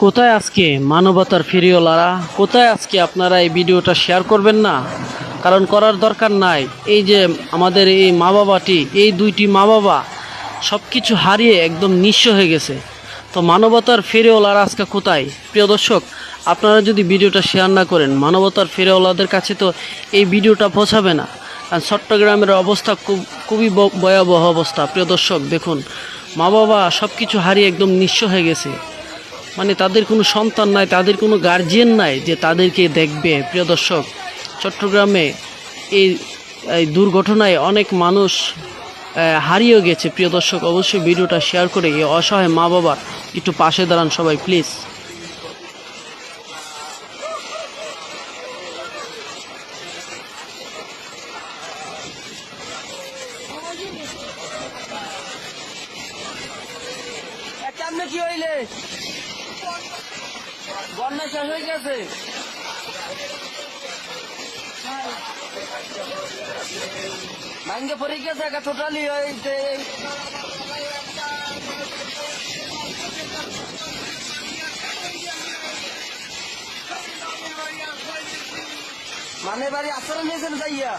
কোথায় আজকে মানবতার ফেরিওয়ালারা? কোথায় আজকে আপনারা এই ভিডিওটা শেয়ার করবেন না? কারণ করার দরকার নাই। এই যে আমাদের এই মা বাবাটি, এই দুইটি মা বাবা সব কিছু হারিয়ে একদম নিঃস্ব হয়ে গেছে। তো মানবতার ফেরিওয়ালারা আজকে কোথায়? প্রিয় দর্শক, আপনারা যদি ভিডিওটা শেয়ার না করেন, মানবতার ফেরিওয়ালাদের কাছে তো এই ভিডিওটা পৌঁছাবে না। আর চট্টগ্রামের অবস্থা খুবই ভয়াবহ অবস্থা। প্রিয় দর্শক দেখুন, মা বাবা সব কিছু হারিয়ে একদম নিঃস্ব হয়ে গেছে। মানে তাদের কোনো সন্তান নাই, তাদের কোনো গার্জিয়ান নাই যে তাদেরকে দেখবে। প্রিয় দর্শক, চট্টগ্রামে এই এই দুর্ঘটনায় অনেক মানুষ হারিয়ে গেছে। প্রিয় দর্শক, অবশ্যই ভিডিওটা শেয়ার করে এই অসহায় মা বাবার একটু পাশে দাঁড়ান সবাই প্লিজ। কেমনে কি হইলে বন্যা শেষ হয়ে গেছে? ভাঙ্গে পড়ে গেছে টোটালি হয়েছে। মানে বাড়ি আশ্রয় নিয়েছেন যাইয়া?